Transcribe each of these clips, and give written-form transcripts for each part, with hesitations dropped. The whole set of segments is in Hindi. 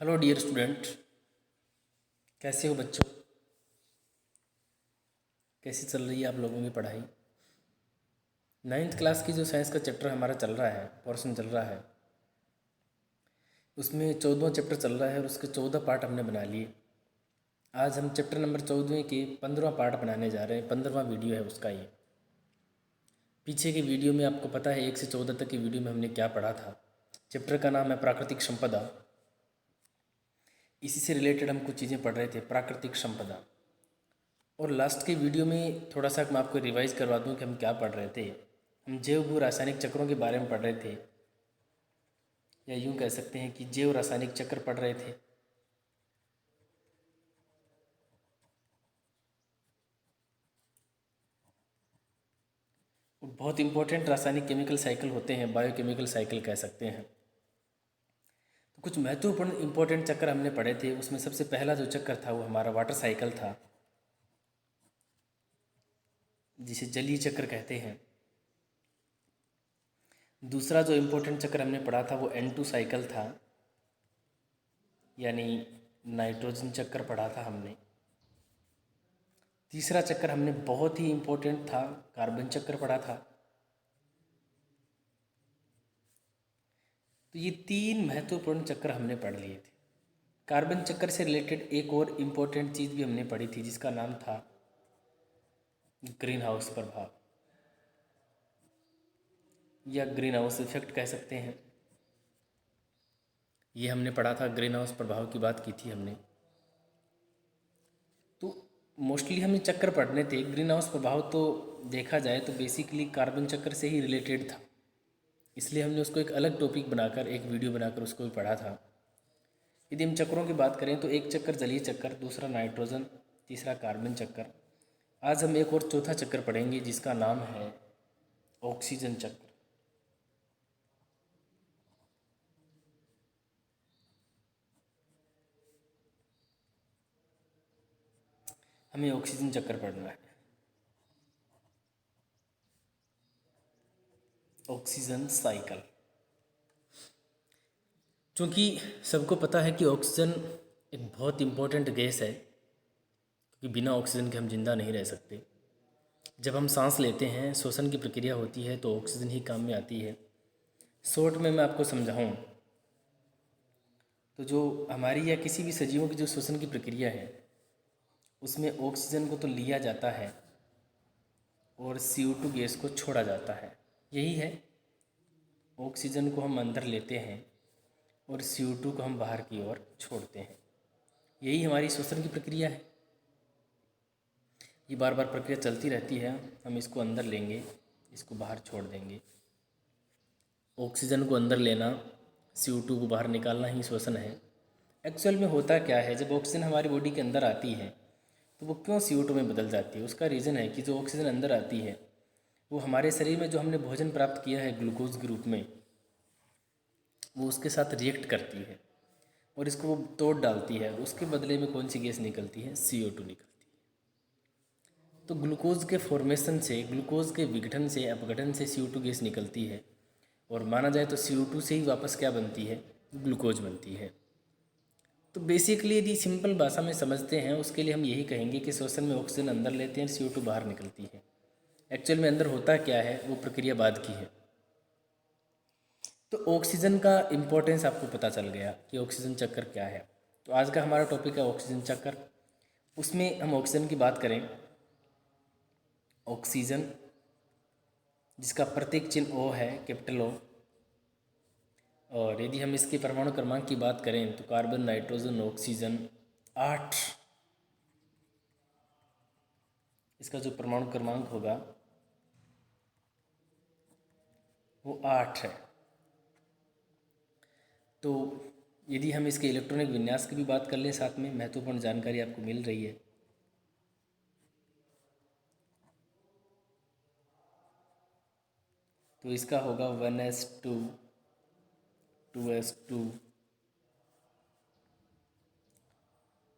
हेलो डियर स्टूडेंट, कैसे हो बच्चों? कैसी चल रही है आप लोगों की पढ़ाई? नाइन्थ क्लास की जो साइंस का चैप्टर हमारा चल रहा है, पोर्शन चल रहा है, उसमें 14वां चैप्टर चल रहा है और उसके 14 पार्ट हमने बना लिए। आज हम चैप्टर नंबर 14 के 15वां पार्ट बनाने जा रहे हैं। 15वां वीडियो है उसका ये। पीछे की वीडियो में आपको पता है 1 से 14 तक की वीडियो में हमने क्या पढ़ा था। चैप्टर का नाम है प्राकृतिक संपदा। इसी से रिलेटेड हम कुछ चीज़ें पढ़ रहे थे, प्राकृतिक संपदा। और लास्ट के वीडियो में थोड़ा सा मैं आपको रिवाइज़ करवा दूं कि हम क्या पढ़ रहे थे। हम जैव भू रासायनिक चक्रों के बारे में पढ़ रहे थे, या यूं कह सकते हैं कि जैव रासायनिक चक्र पढ़ रहे थे। बहुत इंपॉर्टेंट रासायनिक केमिकल साइकिल होते हैं, बायोकेमिकल साइकिल कह सकते हैं। तो कुछ महत्वपूर्ण इंपॉर्टेंट चक्र हमने पढ़े थे। उसमें सबसे पहला जो चक्र था वो हमारा वाटर साइकिल था, जिसे जलीय चक्र कहते हैं। दूसरा जो इम्पोर्टेंट चक्र हमने पढ़ा था वो N2 साइकिल था, यानी नाइट्रोजन चक्र पढ़ा था हमने। तीसरा चक्र हमने बहुत ही इम्पोर्टेंट था, कार्बन चक्र पढ़ा था। तो ये 3 महत्वपूर्ण चक्र हमने पढ़ लिए थे। कार्बन चक्र से रिलेटेड एक और इम्पोर्टेंट चीज़ भी हमने पढ़ी थी, जिसका नाम था ग्रीन हाउस प्रभाव, या ग्रीन हाउस इफेक्ट कह सकते हैं। ये हमने पढ़ा था, ग्रीन हाउस प्रभाव की बात की थी हमने। तो मोस्टली हमें चक्र पढ़ने थे। ग्रीन हाउस प्रभाव तो देखा जाए तो बेसिकली कार्बन चक्र से ही रिलेटेड था, इसलिए हमने उसको एक अलग टॉपिक बनाकर, एक वीडियो बनाकर उसको भी पढ़ा था। यदि हम चक्रों की बात करें तो एक चक्कर जलीय चक्र, दूसरा नाइट्रोजन, तीसरा कार्बन चक्र। आज हम एक और चौथा चक्र पढ़ेंगे जिसका नाम है ऑक्सीजन चक्र। हमें ऑक्सीजन चक्र पढ़ना है, ऑक्सीजन साइकिल। क्योंकि सबको पता है कि ऑक्सीजन एक बहुत इम्पोर्टेंट गैस है, क्योंकि बिना ऑक्सीजन के हम जिंदा नहीं रह सकते। जब हम सांस लेते हैं, श्वसन की प्रक्रिया होती है, तो ऑक्सीजन ही काम में आती है। शॉर्ट में मैं आपको समझाऊं तो जो हमारी या किसी भी सजीवों की जो श्वसन की प्रक्रिया है, उसमें ऑक्सीजन को तो लिया जाता है और CO2 गैस को छोड़ा जाता है। यही है, ऑक्सीजन को हम अंदर लेते हैं और CO2 को हम बाहर की ओर छोड़ते हैं। यही हमारी श्वसन की प्रक्रिया है। ये बार बार प्रक्रिया चलती रहती है। हम इसको अंदर लेंगे, इसको बाहर छोड़ देंगे। ऑक्सीजन को अंदर लेना, CO2 को बाहर निकालना ही श्वसन है। एक्चुअल में होता क्या है, जब ऑक्सीजन हमारी बॉडी के अंदर आती है तो वो क्यों CO2 में बदल जाती है? उसका रीज़न है कि जो ऑक्सीजन अंदर आती है वो हमारे शरीर में जो हमने भोजन प्राप्त किया है ग्लूकोज के रूप में, वो उसके साथ रिएक्ट करती है और इसको वो तोड़ डालती है। उसके बदले में कौन सी गैस निकलती है? CO2 निकलती है। तो ग्लूकोज के फॉर्मेशन से, ग्लूकोज के विघटन से, अपघटन से CO2 गैस निकलती है, और माना जाए तो CO2 से ही वापस क्या बनती है? ग्लूकोज बनती है। तो बेसिकली यदि सिंपल भाषा में समझते हैं, उसके लिए हम यही कहेंगे कि श्वसन में ऑक्सीजन अंदर लेते हैं, CO2 बाहर निकलती है। एक्चुअल में अंदर होता क्या है, वो प्रक्रिया बाद की है। तो ऑक्सीजन का इम्पोर्टेंस आपको पता चल गया कि ऑक्सीजन चक्र क्या है। तो आज का हमारा टॉपिक है ऑक्सीजन चक्र। उसमें हम ऑक्सीजन की बात करें, ऑक्सीजन जिसका प्रतीक चिन्ह O है, कैपिटल O। और यदि हम इसके परमाणु क्रमांक की बात करें तो कार्बन, नाइट्रोजन, ऑक्सीजन 8, इसका जो परमाणु क्रमांक होगा वो 8 है। तो यदि हम इसके इलेक्ट्रॉनिक विन्यास की भी बात कर लें, साथ में महत्वपूर्ण जानकारी आपको मिल रही है। तो इसका होगा 1s2 2s2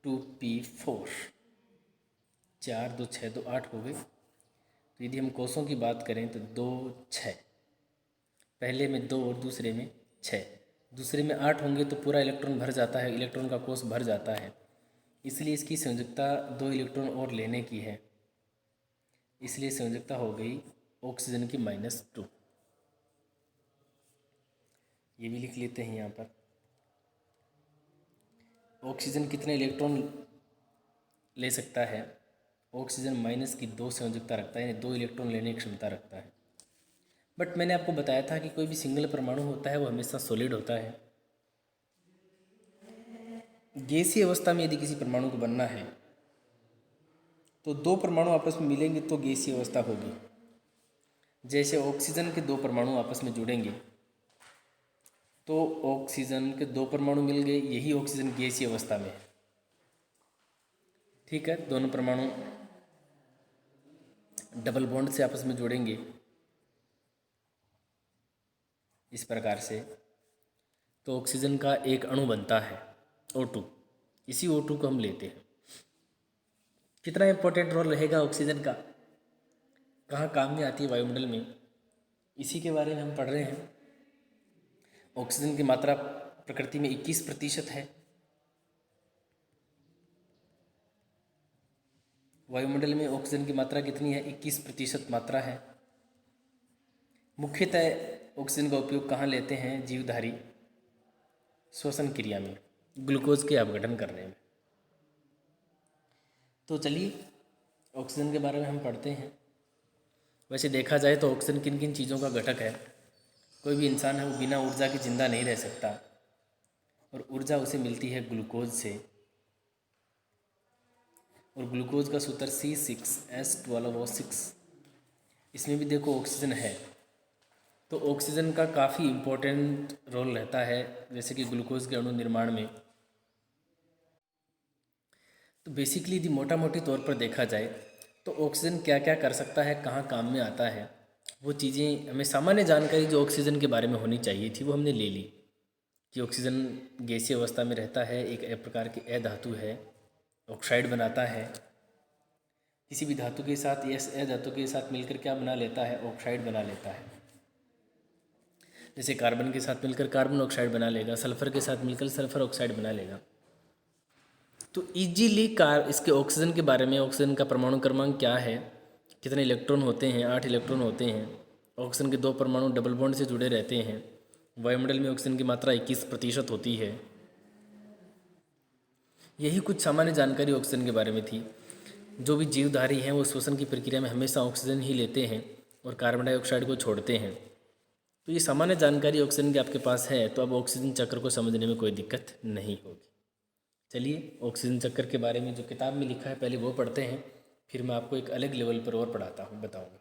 2p4, 4 2 6 2 8 हो गए। तो यदि हम कोषों की बात करें तो 2 6, पहले में 2 और दूसरे में 6। दूसरे में 8 होंगे तो पूरा इलेक्ट्रॉन भर जाता है, इलेक्ट्रॉन का कोष भर जाता है। इसलिए इसकी संयोजकता 2 इलेक्ट्रॉन और लेने की है, इसलिए संयोजकता हो गई ऑक्सीजन की -2। ये भी लिख लेते हैं यहाँ पर। ऑक्सीजन कितने इलेक्ट्रॉन ले सकता है? ऑक्सीजन -2 संयोजकता रखता है, यानी 2 इलेक्ट्रॉन लेने की क्षमता रखता है। बट मैंने आपको बताया था कि कोई भी सिंगल परमाणु होता है वो हमेशा सॉलिड होता है। गैसीय अवस्था में यदि किसी परमाणु को बनना है तो 2 परमाणु आपस में मिलेंगे तो गैसीय अवस्था होगी। जैसे ऑक्सीजन के 2 परमाणु आपस में जुड़ेंगे तो ऑक्सीजन के 2 परमाणु मिल गए, यही ऑक्सीजन गैसीय अवस्था में है। ठीक है, दोनों परमाणु डबल बॉन्ड से आपस में जोड़ेंगे इस प्रकार से, तो ऑक्सीजन का एक अणु बनता है O2। इसी O2 को हम लेते हैं। कितना इम्पोर्टेंट रोल रहेगा ऑक्सीजन का, कहाँ काम में आती है वायुमंडल में, इसी के बारे में हम पढ़ रहे हैं। ऑक्सीजन की मात्रा प्रकृति में 21% है, वायुमंडल में ऑक्सीजन की मात्रा कितनी है? 21% मात्रा है। मुख्यतः ऑक्सीजन का उपयोग कहाँ लेते हैं? जीवधारी श्वसन क्रिया में, ग्लूकोज के अपघटन करने में। तो चलिए ऑक्सीजन के बारे में हम पढ़ते हैं। वैसे देखा जाए तो ऑक्सीजन किन किन चीज़ों का घटक है। कोई भी इंसान है वो बिना ऊर्जा के जिंदा नहीं रह सकता, और ऊर्जा उसे मिलती है ग्लूकोज से। और ग्लूकोज का सूत्र C6H12O6। इसमें भी देखो ऑक्सीजन है, तो ऑक्सीजन का काफ़ी इम्पोर्टेंट रोल रहता है, जैसे कि ग्लूकोज के अणु निर्माण में। तो बेसिकली यदि मोटा मोटी तौर पर देखा जाए तो ऑक्सीजन क्या क्या कर सकता है, कहाँ काम में आता है, वो चीज़ें हमें सामान्य जानकारी जो ऑक्सीजन के बारे में होनी चाहिए थी वो हमने ले ली। कि ऑक्सीजन गैसीय अवस्था में रहता है, एक प्रकार की अधातु है, ऑक्साइड बनाता है। किसी भी धातु के साथ या अधातु के साथ मिलकर क्या बना लेता है? ऑक्साइड बना लेता है। जैसे कार्बन के साथ मिलकर कार्बन ऑक्साइड बना लेगा, सल्फर के साथ मिलकर सल्फर ऑक्साइड बना लेगा। तो इजीली इसके ऑक्सीजन के बारे में, ऑक्सीजन का परमाणु क्रमांक क्या है, कितने इलेक्ट्रॉन होते हैं? 8 इलेक्ट्रॉन होते हैं। ऑक्सीजन के 2 परमाणु डबल बॉन्ड से जुड़े रहते हैं। वायुमंडल में ऑक्सीजन की मात्रा 21% होती है। यही कुछ सामान्य जानकारी ऑक्सीजन के बारे में थी। जो भी जीवधारी हैं वो श्वसन की प्रक्रिया में हमेशा ऑक्सीजन ही लेते हैं और कार्बन डाइऑक्साइड को छोड़ते हैं। तो ये सामान्य जानकारी ऑक्सीजन की आपके पास है, तो अब ऑक्सीजन चक्र को समझने में कोई दिक्कत नहीं होगी। चलिए ऑक्सीजन चक्कर के बारे में जो किताब में लिखा है पहले वो पढ़ते हैं, फिर मैं आपको एक अलग लेवल पर और पढ़ाता हूँ, बताऊँगा।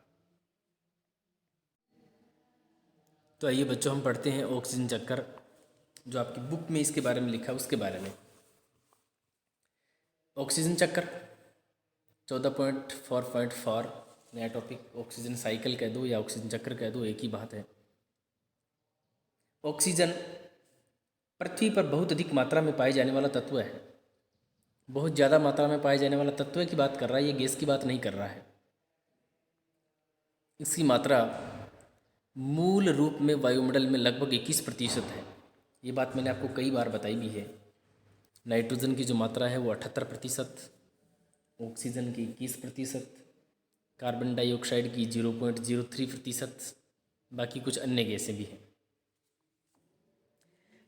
तो आइए बच्चों हम पढ़ते हैं ऑक्सीजन चक्कर, जो आपकी बुक में इसके बारे में लिखा है उसके बारे में। ऑक्सीजन चक्कर 14.4.4 नया टॉपिक। ऑक्सीजन साइकिल कह दो या ऑक्सीजन चक्र कह दो, एक ही बात है। ऑक्सीजन पृथ्वी पर बहुत अधिक मात्रा में पाए जाने वाला तत्व है। बहुत ज़्यादा मात्रा में पाए जाने वाला तत्व की बात कर रहा है, ये गैस की बात नहीं कर रहा है। इसकी मात्रा मूल रूप में वायुमंडल में लगभग 21% है। ये बात मैंने आपको कई बार बताई भी है। नाइट्रोजन की जो मात्रा है वो 78%, ऑक्सीजन की 21%, कार्बन डाइऑक्साइड की 0.03%, बाकी कुछ अन्य गैसें भी हैं।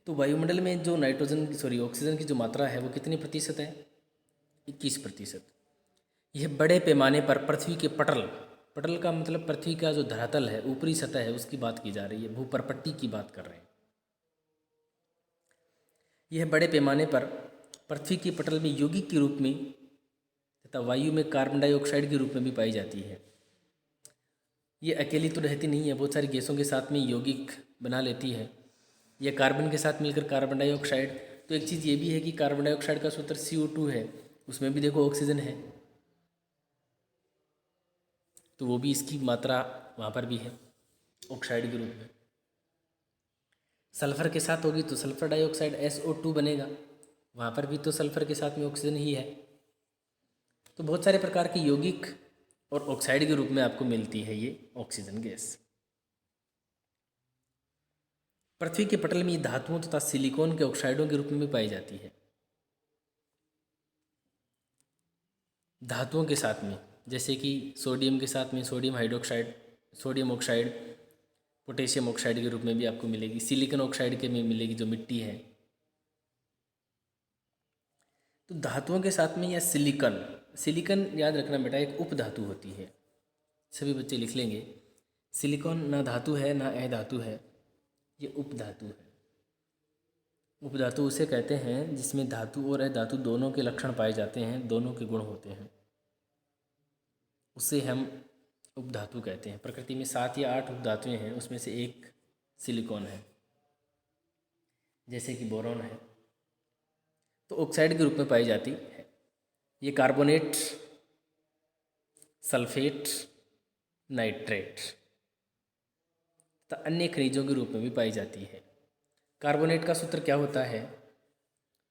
तो वायुमंडल में जो ऑक्सीजन की जो मात्रा है वो कितनी प्रतिशत है? 21%। यह बड़े पैमाने पर पृथ्वी के पटल का मतलब पृथ्वी का जो धरातल है, ऊपरी सतह है, उसकी बात की जा रही है, भूपर्पट्टी की बात कर रहे हैं। यह बड़े पैमाने पर पृथ्वी के पटल में यौगिक के रूप में तथा वायु में कार्बन डाइऑक्साइड के रूप में भी पाई जाती है। ये अकेली तो रहती नहीं है, बहुत सारी गैसों के साथ में यौगिक बना लेती है। यह कार्बन के साथ मिलकर कार्बन डाइऑक्साइड, तो एक चीज़ ये भी है कि कार्बन डाइऑक्साइड का सूत्र CO2 है, उसमें भी देखो ऑक्सीजन है, तो वो भी इसकी मात्रा वहाँ पर भी है ऑक्साइड के रूप में। सल्फ़र के साथ होगी तो सल्फ़र डाइऑक्साइड SO2 बनेगा, वहाँ पर भी तो सल्फ़र के साथ में ऑक्सीजन ही है। तो बहुत सारे प्रकार के यौगिक और ऑक्साइड के रूप में आपको मिलती है ये ऑक्सीजन गैस। पृथ्वी के पटल में ये धातुओं तथा सिलिकॉन के ऑक्साइडों के रूप में भी पाई जाती है। धातुओं के साथ में, जैसे कि सोडियम के साथ में sodium hydroxide, sodium oxide, potassium oxide के रूप में भी आपको मिलेगी। सिलिकॉन ऑक्साइड के में मिलेगी जो मिट्टी है। तो धातुओं के साथ में या सिलिकॉन, सिलिकॉन याद रखना बेटा एक उपधातु होती है, सभी बच्चे लिख लेंगे। सिलिकॉन ना धातु है ना अधातु है, ये उपधातु है। उपधातु उसे कहते हैं जिसमें धातु और अधातु दोनों के लक्षण पाए जाते हैं, दोनों के गुण होते हैं, उसे हम उपधातु कहते हैं। प्रकृति में 7 या 8 उपधातुएं हैं, उसमें से एक सिलिकॉन है, जैसे कि बोरॉन है। तो ऑक्साइड के रूप में पाई जाती है। ये कार्बोनेट, सल्फेट, नाइट्रेट तथा अन्य खनिजों के रूप में भी पाई जाती है। कार्बोनेट का सूत्र क्या होता है?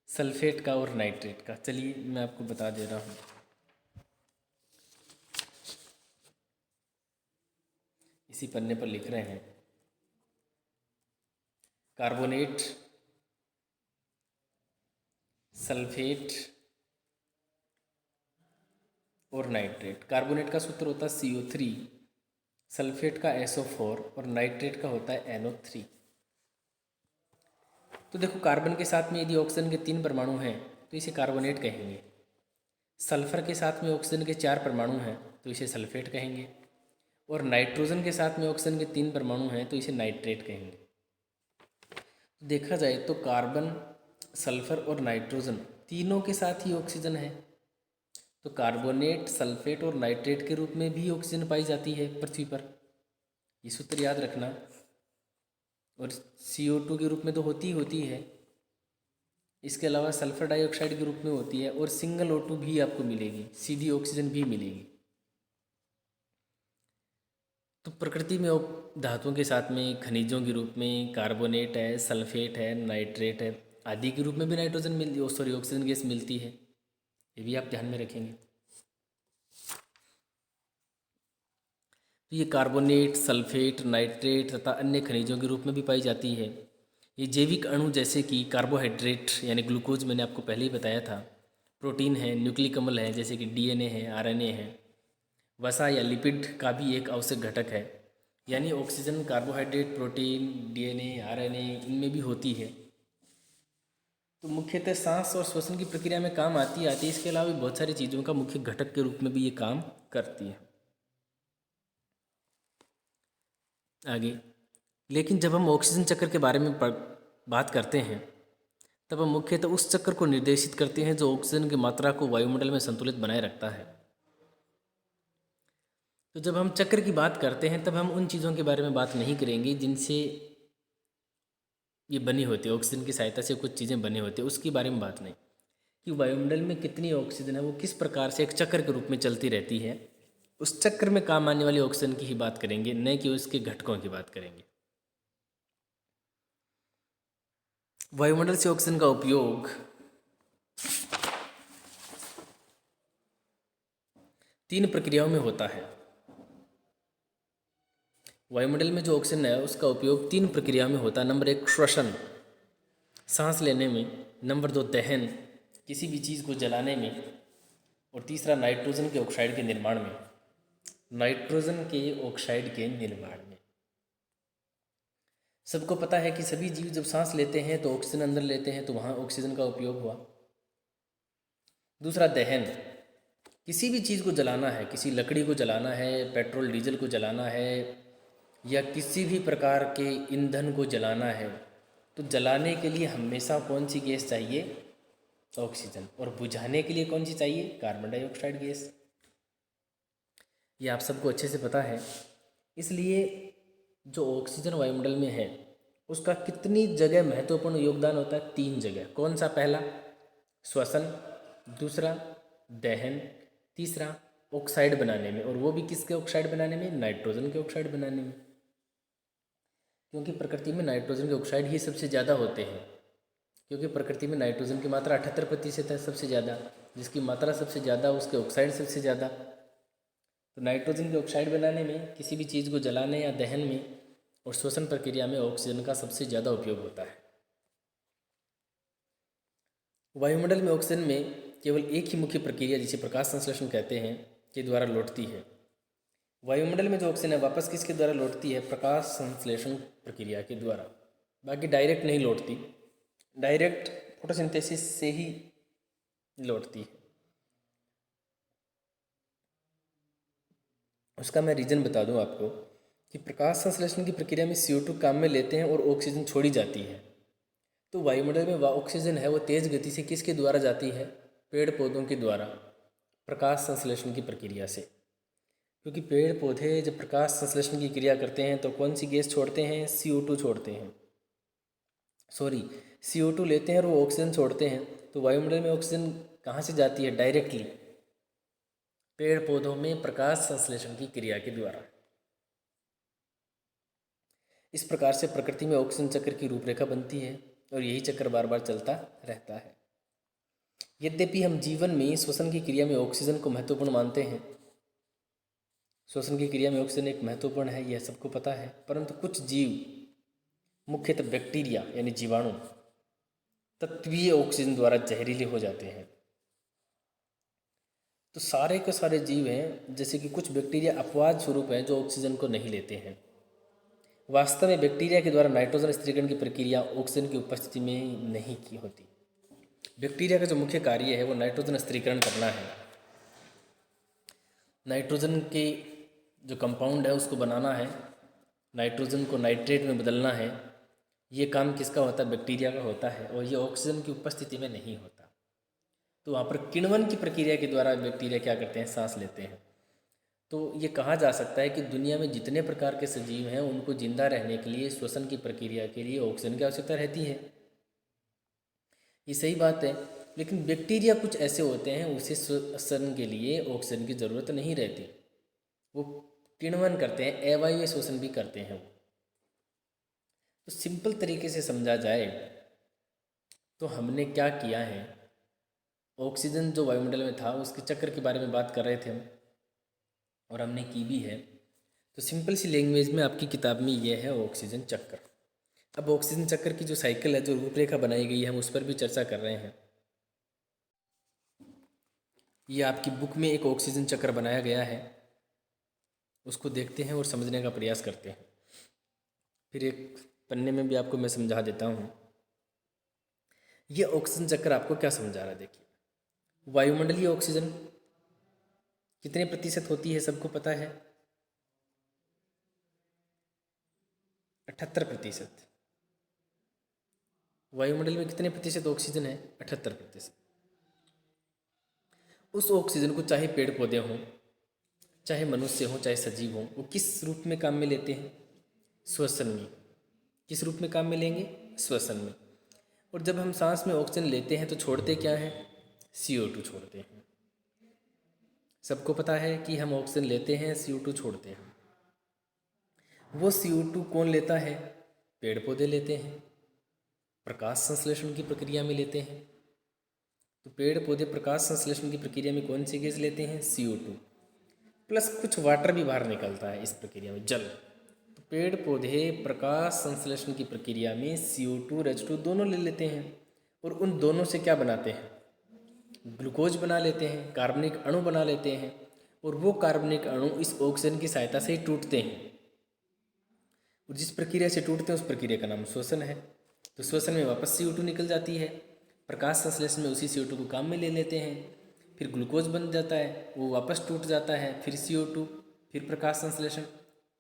सल्फेट का और नाइट्रेट का। चलिए मैं आपको बता दे रहा हूँ। इसी पन्ने पर लिख रहे हैं, कार्बोनेट, सल्फेट और नाइट्रेट। कार्बोनेट का सूत्र होता है CO3, सल्फेट का SO4 और नाइट्रेट का होता है NO3। तो देखो, कार्बन के साथ में यदि ऑक्सीजन के 3 परमाणु हैं तो इसे कार्बोनेट कहेंगे। सल्फर के साथ में ऑक्सीजन के 4 परमाणु हैं तो इसे सल्फेट कहेंगे। और नाइट्रोजन के साथ में ऑक्सीजन के 3 परमाणु हैं तो इसे नाइट्रेट कहेंगे। तो देखा जाए तो कार्बन, सल्फर और नाइट्रोजन तीनों के साथ ही ऑक्सीजन है। तो कार्बोनेट, सल्फेट और नाइट्रेट के रूप में भी ऑक्सीजन पाई जाती है पृथ्वी पर, ये सूत्र याद रखना। और CO2 के रूप में तो होती है। इसके अलावा सल्फर डाइऑक्साइड के रूप में होती है और सिंगल O2 भी आपको मिलेगी, सीधी ऑक्सीजन भी मिलेगी। तो प्रकृति में धातुओं के साथ में खनिजों के रूप में कार्बोनेट है, सल्फेट है, नाइट्रेट है आदि के रूप में भी ऑक्सीजन गैस मिलती है। ये भी आप ध्यान में रखेंगे। तो ये कार्बोनेट, सल्फेट, नाइट्रेट तथा अन्य खनिजों के रूप में भी पाई जाती है। ये जैविक अणु जैसे कि कार्बोहाइड्रेट यानी ग्लूकोज, मैंने आपको पहले ही बताया था, प्रोटीन है, न्यूक्लिक अम्ल है जैसे कि DNA है, RNA है, वसा या लिपिड का भी एक आवश्यक घटक है। यानी oxygen, carbohydrate, protein, DNA, RNA इनमें भी होती है। तो मुख्यतः सांस और श्वसन की प्रक्रिया में काम आती है। इसके अलावा भी बहुत सारी चीज़ों का मुख्य घटक के रूप में भी ये काम करती है। आगे, लेकिन जब हम ऑक्सीजन चक्र के बारे में बात करते हैं तब हम मुख्यतः उस चक्र को निर्देशित करते हैं जो ऑक्सीजन की मात्रा को वायुमंडल में संतुलित बनाए रखता है। तो जब हम चक्र की बात करते हैं तब हम उन चीज़ों के बारे में बात नहीं करेंगे जिनसे ये बनी होती है, ऑक्सीजन की सहायता से कुछ चीज़ें बनी होती है, उसके बारे में बात नहीं। कि वायुमंडल में कितनी ऑक्सीजन है, वो किस प्रकार से एक चक्र के रूप में चलती रहती है, उस चक्र में काम आने वाली ऑक्सीजन की ही बात करेंगे, न कि उसके घटकों की बात करेंगे। वायुमंडल से ऑक्सीजन का उपयोग तीन प्रक्रियाओं में होता है। वायुमंडल में जो ऑक्सीजन है उसका उपयोग 3 प्रक्रिया में होता है। नंबर 1 श्वसन, सांस लेने में। नंबर 2 दहन, किसी भी चीज़ को जलाने में। और तीसरा नाइट्रोजन के ऑक्साइड के निर्माण में। नाइट्रोजन के ऑक्साइड के निर्माण में सबको पता है कि सभी जीव जब सांस लेते हैं तो ऑक्सीजन अंदर लेते हैं, तो वहाँ ऑक्सीजन का उपयोग हुआ। दूसरा दहन, किसी भी चीज़ को जलाना है, किसी लकड़ी को जलाना है, पेट्रोल डीजल को जलाना है, या किसी भी प्रकार के ईंधन को जलाना है, तो जलाने के लिए हमेशा कौन सी गैस चाहिए? ऑक्सीजन। और बुझाने के लिए कौन सी चाहिए? Carbon dioxide gas. ये आप सबको अच्छे से पता है। इसलिए जो ऑक्सीजन वायुमंडल में है उसका कितनी जगह महत्वपूर्ण योगदान होता है? 3 जगह। कौन सा? पहला श्वसन, दूसरा दहन, तीसरा ऑक्साइड बनाने में। और वो भी किसके ऑक्साइड बनाने में? नाइट्रोजन के ऑक्साइड बनाने में। क्योंकि प्रकृति में नाइट्रोजन के ऑक्साइड ही सबसे ज़्यादा होते हैं, क्योंकि प्रकृति में नाइट्रोजन की मात्रा 78% है सबसे ज़्यादा। जिसकी मात्रा सबसे ज़्यादा उसके ऑक्साइड सबसे ज़्यादा। तो नाइट्रोजन के ऑक्साइड बनाने में, किसी भी चीज़ को जलाने या दहन में और श्वसन प्रक्रिया में ऑक्सीजन का सबसे ज़्यादा उपयोग होता है। वायुमंडल में ऑक्सीजन में केवल एक ही मुख्य प्रक्रिया, जिसे प्रकाश संश्लेषण कहते हैं, के द्वारा लौटती है। वायुमंडल में जो ऑक्सीजन है वापस किसके द्वारा लौटती है? प्रकाश संश्लेषण प्रक्रिया के द्वारा। बाकी डायरेक्ट नहीं लौटती, डायरेक्ट फोटोसिंथेसिस से ही लौटती है। उसका मैं रीज़न बता दूं आपको कि प्रकाश संश्लेषण की प्रक्रिया में CO2 काम में लेते हैं और ऑक्सीजन छोड़ी जाती है। तो वायुमंडल में ऑक्सीजन है वो तेज़ गति से किसके द्वारा जाती है? पेड़ पौधों के द्वारा, प्रकाश संश्लेषण की प्रक्रिया से। क्योंकि पेड़ पौधे जब प्रकाश संश्लेषण की क्रिया करते हैं तो कौन सी गैस छोड़ते हैं? CO2 छोड़ते हैं, सॉरी CO2 लेते हैं और वो ऑक्सीजन छोड़ते हैं। तो वायुमंडल में ऑक्सीजन कहाँ से जाती है? डायरेक्टली पेड़ पौधों में प्रकाश संश्लेषण की क्रिया के द्वारा। इस प्रकार से प्रकृति में ऑक्सीजन चक्र की रूपरेखा बनती है और यही चक्र बार बार चलता रहता है। यद्यपि हम जीवन में श्वसन की क्रिया में ऑक्सीजन को महत्वपूर्ण मानते हैं, श्वसन की क्रिया में ऑक्सीजन एक महत्वपूर्ण है, यह सबको पता है, परंतु कुछ जीव, मुख्यतः बैक्टीरिया यानी जीवाणु, तत्वीय ऑक्सीजन द्वारा जहरीले हो जाते हैं। तो सारे के सारे जीव हैं, जैसे कि कुछ बैक्टीरिया अपवाद स्वरूप हैं जो ऑक्सीजन को नहीं लेते हैं। वास्तव में बैक्टीरिया के द्वारा नाइट्रोजन स्थिरीकरण की प्रक्रिया ऑक्सीजन की उपस्थिति में नहीं की होती। बैक्टीरिया का जो मुख्य कार्य है वो नाइट्रोजन स्थिरीकरण करना है। नाइट्रोजन के जो कंपाउंड है उसको बनाना है, नाइट्रोजन को नाइट्रेट में बदलना है। ये काम किसका होता है? बैक्टीरिया का होता है, और ये ऑक्सीजन की उपस्थिति में नहीं होता। तो वहाँ पर किण्वन की प्रक्रिया के द्वारा बैक्टीरिया क्या करते हैं? सांस लेते हैं। तो ये कहा जा सकता है कि दुनिया में जितने प्रकार के सजीव हैं उनको जिंदा रहने के लिए श्वसन की प्रक्रिया के लिए ऑक्सीजन की आवश्यकता रहती है। ये सही बात है, लेकिन बैक्टीरिया कुछ ऐसे होते हैं उसे श्वसन के लिए ऑक्सीजन की ज़रूरत नहीं रहती। वो किण्वन करते हैं, अवायवीय श्वसन भी करते हैं। तो सिंपल तरीके से समझा जाए तो हमने क्या किया है, ऑक्सीजन जो वायुमंडल में था उसके चक्र के बारे में बात कर रहे थे हम, और हमने की भी है। तो सिंपल सी लैंग्वेज में आपकी किताब में ये है ऑक्सीजन चक्र। अब ऑक्सीजन चक्र की जो साइकिल है, जो रूपरेखा बनाई गई है, हम उस पर भी चर्चा कर रहे हैं। ये आपकी बुक में एक ऑक्सीजन चक्र बनाया गया है, उसको देखते हैं और समझने का प्रयास करते हैं। फिर एक पन्ने में भी आपको मैं समझा देता हूँ। ये ऑक्सीजन चक्र आपको क्या समझा रहा है? देखिए, वायुमंडलीय ऑक्सीजन कितने प्रतिशत होती है सबको पता है? 78%। वायुमंडल में कितने प्रतिशत ऑक्सीजन है? 78%। उस ऑक्सीजन को चाहे पेड़ पौधे हों, चाहे मनुष्य हों, चाहे सजीव हों, वो किस रूप में काम में लेते हैं? श्वसन में। किस रूप में काम में लेंगे? श्वसन में। और जब हम सांस में ऑक्सीजन लेते हैं तो छोड़ते क्या हैं? CO2 छोड़ते हैं। सबको पता है कि हम ऑक्सीजन लेते हैं, CO2 छोड़ते हैं। वो CO2 कौन लेता है? पेड़ पौधे लेते हैं, प्रकाश संश्लेषण की प्रक्रिया में लेते हैं। तो पेड़ पौधे प्रकाश संश्लेषण की प्रक्रिया में कौन सी गैस लेते हैं? CO2 प्लस कुछ वाटर भी बाहर निकलता है इस प्रक्रिया में, जल। तो पेड़ पौधे प्रकाश संश्लेषण की प्रक्रिया में CO2 और H2 दोनों ले लेते हैं, और उन दोनों से क्या बनाते हैं? ग्लूकोज बना लेते हैं, कार्बनिक अणु बना लेते हैं, और वो कार्बनिक अणु इस ऑक्सीजन की सहायता से ही टूटते हैं। और जिस प्रक्रिया से टूटते हैं उस प्रक्रिया का नाम श्वसन है। तो श्वसन में वापस CO2 निकल जाती है, प्रकाश संश्लेषण में उसी CO2 को काम में ले लेते हैं, फिर ग्लूकोज बन जाता है, वो वापस टूट जाता है, फिर CO2, फिर प्रकाश संश्लेषण,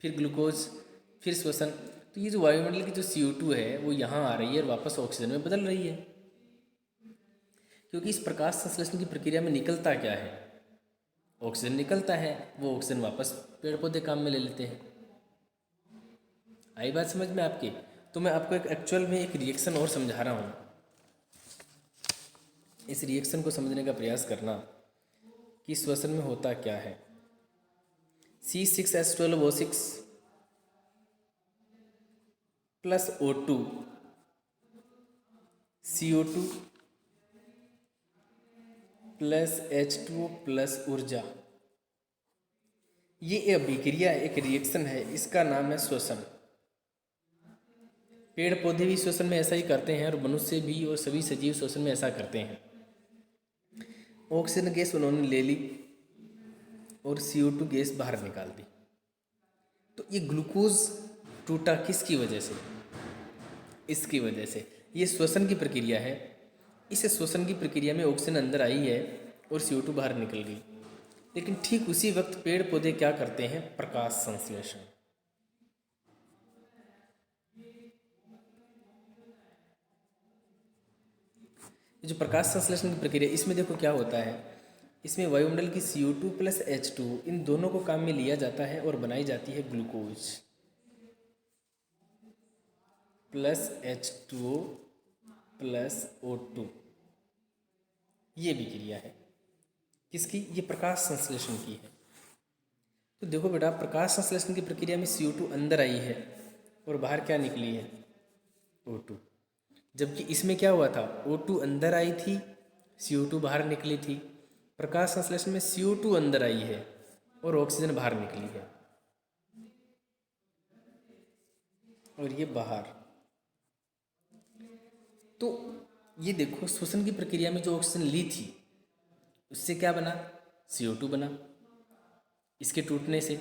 फिर ग्लूकोज, फिर श्वसन। तो ये जो वायुमंडल की जो CO2 है वो यहाँ आ रही है और वापस ऑक्सीजन में बदल रही है। क्योंकि इस प्रकाश संश्लेषण की प्रक्रिया में निकलता क्या है? ऑक्सीजन निकलता है, वो ऑक्सीजन वापस पेड़ पौधे काम में ले लेते हैं। आई बात समझ में आपकी? तो मैं आपको एक एक्चुअल में एक रिएक्शन और समझा रहा हूँ, इस रिएक्शन को समझने का प्रयास करना कि श्वसन में होता क्या है। C6H12O6 plus O2 CO2 plus H2O plus ऊर्जा, ये अभिक्रिया एक रिएक्शन है, इसका नाम है श्वसन। पेड़ पौधे भी श्वसन में ऐसा ही करते हैं और मनुष्य भी और सभी सजीव श्वसन में ऐसा करते हैं। ऑक्सीजन गैस उन्होंने ले ली और CO2 गैस बाहर निकाल दी। तो ये ग्लूकोज टूटा किसकी वजह से? इसकी वजह से। ये श्वसन की प्रक्रिया है। इस श्वसन की प्रक्रिया में ऑक्सीजन अंदर आई है और CO2 बाहर निकल गई। लेकिन ठीक उसी वक्त पेड़ पौधे क्या करते हैं? प्रकाश संश्लेषण। जो प्रकाश संश्लेषण की प्रक्रिया, इसमें देखो क्या होता है, इसमें वायुमंडल की CO2 प्लस H2 इन दोनों को काम में लिया जाता है और बनाई जाती है glucose plus H2O plus O2। ये भी क्रिया है किसकी? ये प्रकाश संश्लेषण की है। तो देखो बेटा, प्रकाश संश्लेषण की प्रक्रिया में CO2 अंदर आई है और बाहर क्या निकली है? O2। जबकि इसमें क्या हुआ था? O2 अंदर आई थी, CO2 बाहर निकली थी। प्रकाश संश्लेषण में CO2 अंदर आई है और ऑक्सीजन बाहर निकली है, और ये बाहर। तो ये देखो, श्वसन की प्रक्रिया में जो ऑक्सीजन ली थी उससे क्या बना? CO2 बना इसके टूटने से,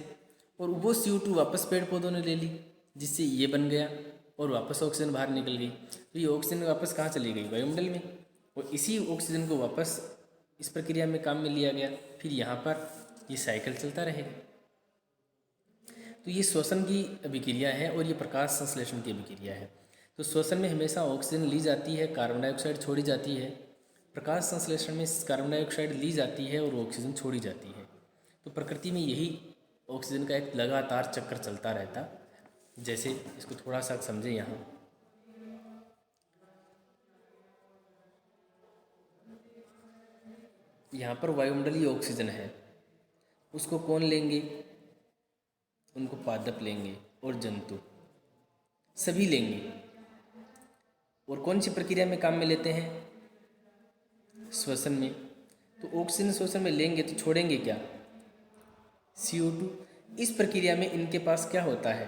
और वो CO2 वापस पेड़ पौधों ने ले ली, जिससे ये बन गया और वापस ऑक्सीजन बाहर निकल गई। तो ये ऑक्सीजन वापस कहाँ चली गई? वायुमंडल में। और इसी ऑक्सीजन को वापस इस प्रक्रिया में काम में लिया गया। फिर यहाँ पर ये साइकिल चलता रहेगा। तो ये श्वसन की अभिक्रिया है और ये प्रकाश संश्लेषण की अभिक्रिया है। तो श्वसन में हमेशा ऑक्सीजन ली जाती है, कार्बन डाइऑक्साइड छोड़ी जाती है। प्रकाश संश्लेषण में कार्बन डाइऑक्साइड ली जाती है और ऑक्सीजन छोड़ी जाती है। तो प्रकृति में यही ऑक्सीजन का एक लगातार चक्कर चलता रहता। जैसे इसको थोड़ा सा समझें, यहाँ पर वायुमंडलीय ऑक्सीजन है, उसको कौन लेंगे? उनको पादप लेंगे और जंतु, सभी लेंगे। और कौन सी प्रक्रिया में काम में लेते हैं? श्वसन में। तो ऑक्सीजन श्वसन में लेंगे तो छोड़ेंगे क्या? CO2। इस प्रक्रिया में इनके पास क्या होता है?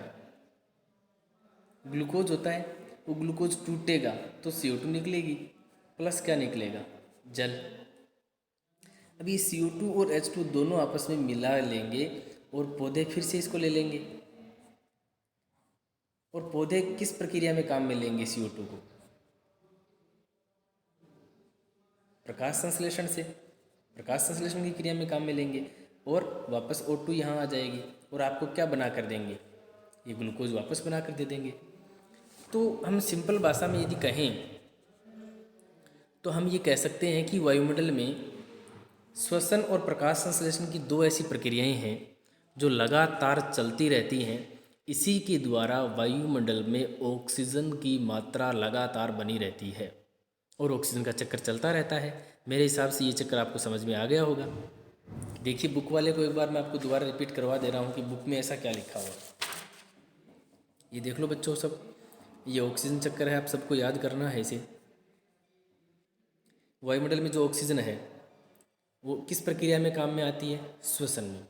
ग्लूकोज होता है। वो ग्लूकोज टूटेगा तो CO2 निकलेगी, प्लस क्या निकलेगा? जल। अब ये CO2 और H2 दोनों आपस में मिला लेंगे और पौधे फिर से इसको ले लेंगे। और पौधे किस प्रक्रिया में काम में लेंगे CO2 को? प्रकाश संश्लेषण से। प्रकाश संश्लेषण की क्रिया में काम में लेंगे और वापस O2 यहाँ आ जाएगी और आपको क्या बना कर देंगे? ये ग्लूकोज वापस बना कर दे देंगे। तो हम सिंपल भाषा में यदि कहें तो हम ये कह सकते हैं कि वायुमंडल में श्वसन और प्रकाश संश्लेषण की दो ऐसी प्रक्रियाएं हैं जो लगातार चलती रहती हैं। इसी के द्वारा वायुमंडल में ऑक्सीजन की मात्रा लगातार बनी रहती है और ऑक्सीजन का चक्कर चलता रहता है। मेरे हिसाब से ये चक्कर आपको समझ में आ गया होगा। देखिए, बुक वाले को एक बार मैं आपको दोबारा रिपीट करवा दे रहा हूँ कि बुक में ऐसा क्या लिखा हुआ। ये देख लो बच्चों सब, ये ऑक्सीजन चक्कर है, आप सबको याद करना है इसे। वायुमंडल में जो ऑक्सीजन है वो किस प्रक्रिया में काम में आती है? श्वसन में।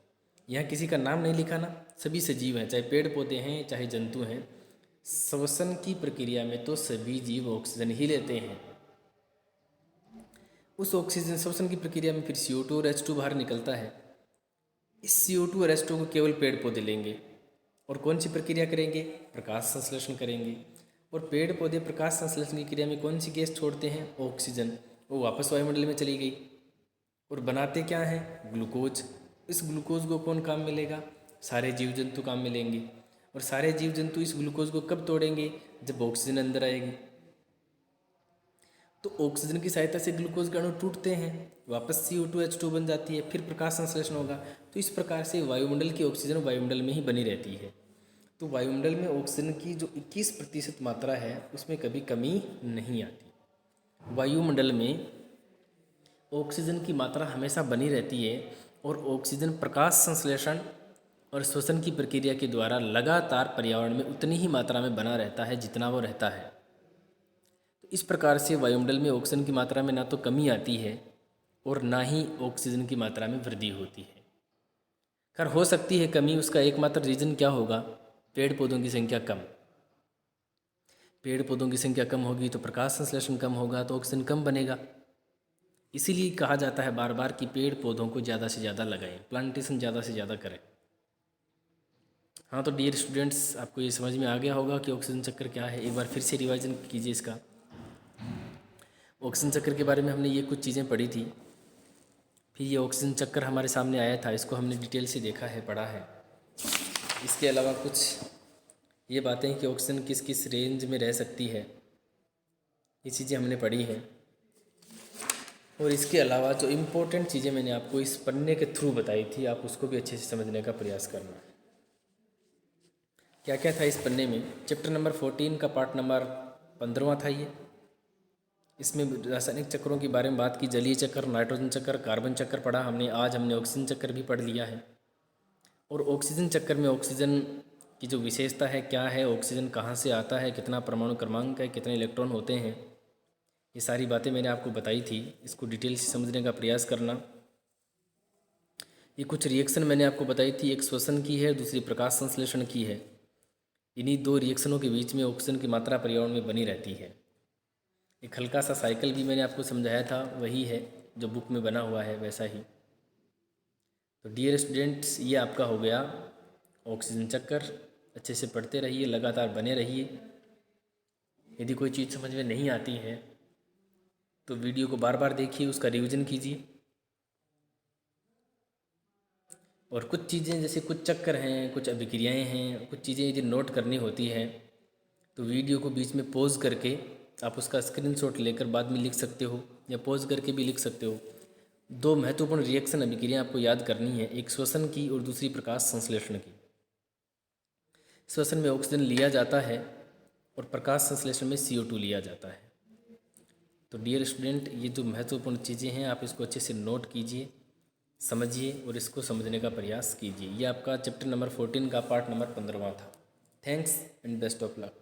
यहाँ किसी का नाम नहीं लिखा ना, सभी सजीव हैं, चाहे पेड़ पौधे हैं चाहे जंतु हैं। श्वसन की प्रक्रिया में तो सभी जीव ऑक्सीजन ही लेते हैं। उस ऑक्सीजन श्वसन की प्रक्रिया में फिर CO2 और H2 बाहर निकलता है। इस CO2 और H2 को केवल पेड़ पौधे लेंगे और कौन सी प्रक्रिया करेंगे? प्रकाश संश्लेषण करेंगे। और पेड़ पौधे प्रकाश संश्लेषण की क्रिया में कौन सी गैस छोड़ते हैं? ऑक्सीजन। वो वापस वायुमंडल में चली गई और बनाते क्या हैं? ग्लूकोज। इस ग्लूकोज को कौन काम में लेगा? सारे जीव जंतु काम में लेंगे। और सारे जीव जंतु इस ग्लूकोज को कब तोड़ेंगे? जब ऑक्सीजन अंदर आएगी। तो ऑक्सीजन की सहायता से ग्लूकोज के अणु टूटते हैं, वापस CO2 H2 बन जाती है, फिर प्रकाश संश्लेषण होगा। तो इस प्रकार से वायुमंडल की ऑक्सीजन वायुमंडल में ही बनी रहती है। तो वायुमंडल में ऑक्सीजन की जो 21% मात्रा है उसमें कभी कमी नहीं आती। वायुमंडल में ऑक्सीजन की मात्रा हमेशा बनी रहती है और ऑक्सीजन प्रकाश संश्लेषण और श्वसन की प्रक्रिया के द्वारा लगातार पर्यावरण में उतनी ही मात्रा में बना रहता है जितना वो रहता है। तो इस प्रकार से वायुमंडल में ऑक्सीजन की मात्रा में ना तो कमी आती है और ना ही ऑक्सीजन की मात्रा में वृद्धि होती है। खैर हो सकती है कमी, उसका एकमात्र रीज़न क्या होगा? पेड़ पौधों की संख्या कम। पेड़ पौधों की संख्या कम होगी तो प्रकाश संश्लेषण कम होगा, तो ऑक्सीजन कम बनेगा। इसीलिए कहा जाता है बार बार कि पेड़ पौधों को ज़्यादा से ज़्यादा लगाएं, प्लांटेशन ज़्यादा से ज़्यादा करें। हाँ, तो डियर स्टूडेंट्स, आपको ये समझ में आ गया होगा कि ऑक्सीजन चक्र क्या है। एक बार फिर से रिवाइजन कीजिए इसका। ऑक्सीजन चक्र के बारे में हमने ये कुछ चीज़ें पढ़ी थी, फिर ये ऑक्सीजन चक्र हमारे सामने आया था, इसको हमने डिटेल से देखा है, पढ़ा है। इसके अलावा कुछ ये बातें कि ऑक्सीजन किस किस रेंज में रह सकती है, ये चीज़ें हमने पढ़ी हैं। और इसके अलावा जो इम्पोर्टेंट चीज़ें मैंने आपको इस पढ़ने के थ्रू बताई थी, आप उसको भी अच्छे से समझने का प्रयास करना है। क्या क्या था इस पन्ने में? चैप्टर नंबर 14 का पार्ट नंबर 15वां था ये। इसमें रासायनिक चक्रों के बारे में बात की, जलीय चक्र, नाइट्रोजन चक्र, कार्बन चक्र पढ़ा हमने। आज हमने ऑक्सीजन चक्र भी पढ़ लिया है। और ऑक्सीजन चक्र में ऑक्सीजन की जो विशेषता है क्या है, ऑक्सीजन कहाँ से आता है, कितना परमाणु क्रमांक है, कितने इलेक्ट्रॉन होते हैं, ये सारी बातें मैंने आपको बताई थी। इसको डिटेल से समझने का प्रयास करना। ये कुछ रिएक्शन मैंने आपको बताई थी, एक श्वसन की है, दूसरी प्रकाश संश्लेषण की है। इन्हीं दो रिएक्शनों के बीच में ऑक्सीजन की मात्रा पर्यावरण में बनी रहती है। एक हल्का सा साइकिल भी मैंने आपको समझाया था, वही है जो बुक में बना हुआ है, वैसा ही। तो डियर स्टूडेंट्स, ये आपका हो गया ऑक्सीजन चक्कर। अच्छे से पढ़ते रहिए, लगातार बने रहिए। यदि कोई चीज़ समझ में नहीं आती है तो वीडियो को बार बार देखिए, उसका रिवीजन कीजिए। और कुछ चीज़ें, जैसे कुछ चक्कर हैं, कुछ अभिक्रियाएं हैं, कुछ चीज़ें यदि नोट करनी होती हैं तो वीडियो को बीच में पॉज करके आप उसका स्क्रीनशॉट लेकर बाद में लिख सकते हो, या पॉज करके भी लिख सकते हो। दो महत्वपूर्ण रिएक्शन अभिक्रियाएं आपको याद करनी है, एक श्वसन की और दूसरी प्रकाश संश्लेषण की। श्वसन में ऑक्सीजन लिया जाता है और प्रकाश संश्लेषण में CO2 लिया जाता है। तो डियर स्टूडेंट, ये जो महत्वपूर्ण चीज़ें हैं आप इसको अच्छे से नोट कीजिए, समझिए और इसको समझने का प्रयास कीजिए। ये आपका चैप्टर नंबर 14 का पार्ट नंबर 15वां था। Thanks and best of luck.